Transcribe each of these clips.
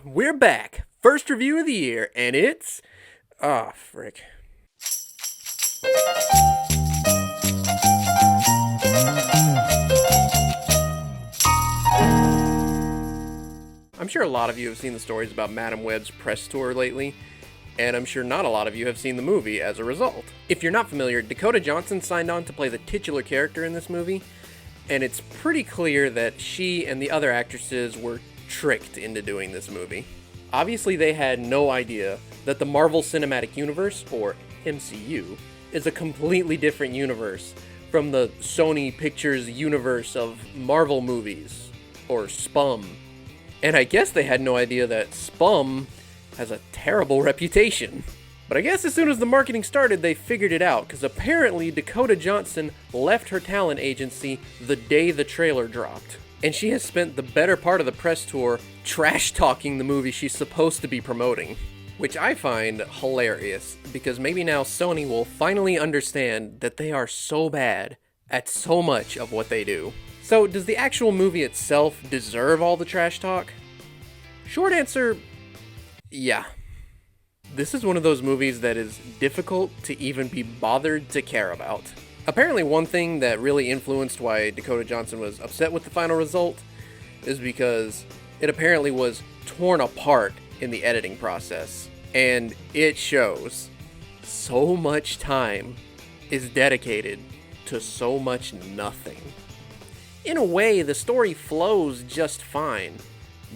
we're back. First review of the year, and it's... Oh, frick. I'm sure a lot of you have seen the stories about Madame Web's press tour lately, and I'm sure not a lot of you have seen the movie as a result. If you're not familiar, Dakota Johnson signed on to play the titular character in this movie, and it's pretty clear that she and the other actresses were tricked into doing this movie. Obviously, they had no idea that the Marvel Cinematic Universe, or MCU, is a completely different universe from the Sony Pictures universe of Marvel movies, or SPUM. And I guess they had no idea that SPUM has a terrible reputation. But I guess as soon as the marketing started, they figured it out, because apparently Dakota Johnson left her talent agency the day the trailer dropped. And she has spent the better part of the press tour trash-talking the movie she's supposed to be promoting. Which I find hilarious, because maybe now Sony will finally understand that they are so bad at so much of what they do. So, does the actual movie itself deserve all the trash talk? Short answer, yeah. This is one of those movies that is difficult to even be bothered to care about. Apparently one thing that really influenced why Dakota Johnson was upset with the final result is because it apparently was torn apart in the editing process. And it shows. So much time is dedicated to so much nothing. In a way, the story flows just fine,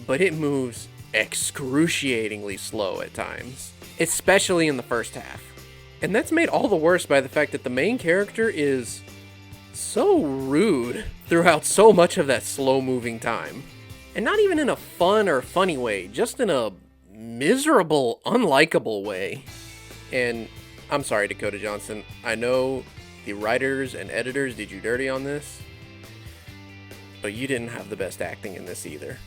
but it moves excruciatingly slow at times, especially in the first half. And that's made all the worse by the fact that the main character is so rude throughout so much of that slow-moving time. And not even in a fun or funny way, just in a miserable, unlikable way. And I'm sorry, Dakota Johnson, I know the writers and editors did you dirty on this, but you didn't have the best acting in this either.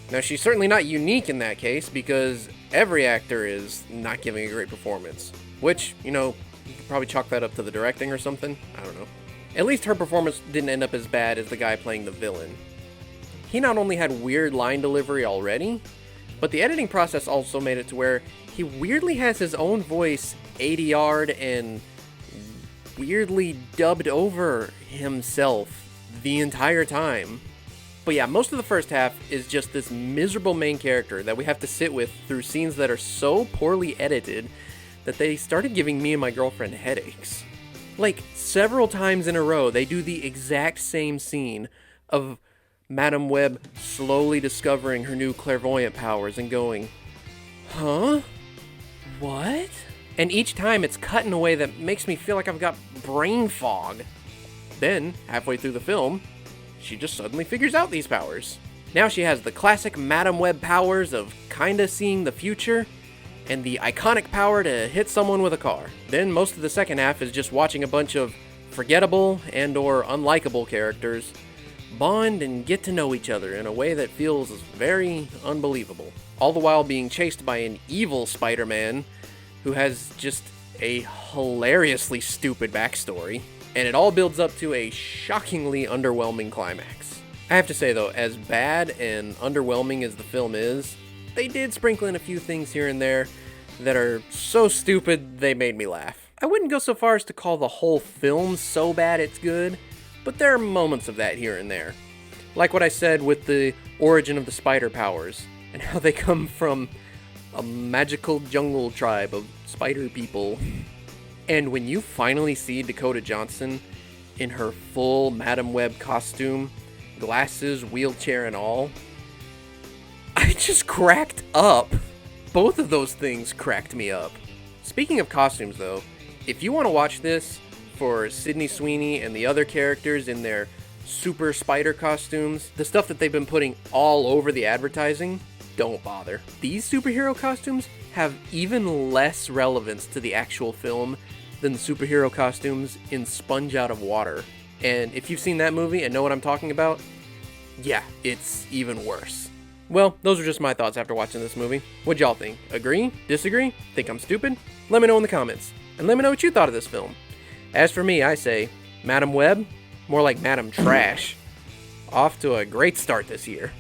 Now, she's certainly not unique in that case, because every actor is not giving a great performance. Which, you could probably chalk that up to the directing or something. I don't know. At least her performance didn't end up as bad as the guy playing the villain. He not only had weird line delivery already, but the editing process also made it to where he weirdly has his own voice ADR'd and weirdly dubbed over himself the entire time. But yeah, most of the first half is just this miserable main character that we have to sit with through scenes that are so poorly edited that they started giving me and my girlfriend headaches. Like, several times in a row, they do the exact same scene of Madame Web slowly discovering her new clairvoyant powers and going, huh? What? And each time it's cut in a way that makes me feel like I've got brain fog. Then, halfway through the film, she just suddenly figures out these powers. Now she has the classic Madame Web powers of kinda seeing the future, and the iconic power to hit someone with a car. Then most of the second half is just watching a bunch of forgettable and or unlikable characters bond and get to know each other in a way that feels very unbelievable. All the while being chased by an evil Spider-Man who has just a hilariously stupid backstory. And it all builds up to a shockingly underwhelming climax. I have to say though, as bad and underwhelming as the film is, they did sprinkle in a few things here and there that are so stupid they made me laugh. I wouldn't go so far as to call the whole film so bad it's good, but there are moments of that here and there. Like what I said with the origin of the spider powers, and how they come from a magical jungle tribe of spider people. And when you finally see Dakota Johnson in her full Madame Web costume, glasses, wheelchair and all, I just cracked up. Both of those things cracked me up. Speaking of costumes though, if you want to watch this for Sydney Sweeney and the other characters in their super spider costumes, the stuff that they've been putting all over the advertising, don't bother. These superhero costumes have even less relevance to the actual film than the superhero costumes in Sponge Out of Water. And if you've seen that movie and know what I'm talking about, yeah, it's even worse. Well, those are just my thoughts after watching this movie. What'd y'all think? Agree? Disagree? Think I'm stupid? Let me know in the comments. And let me know what you thought of this film. As for me, I say, Madame Web, more like Madame Trash. Off to a great start this year.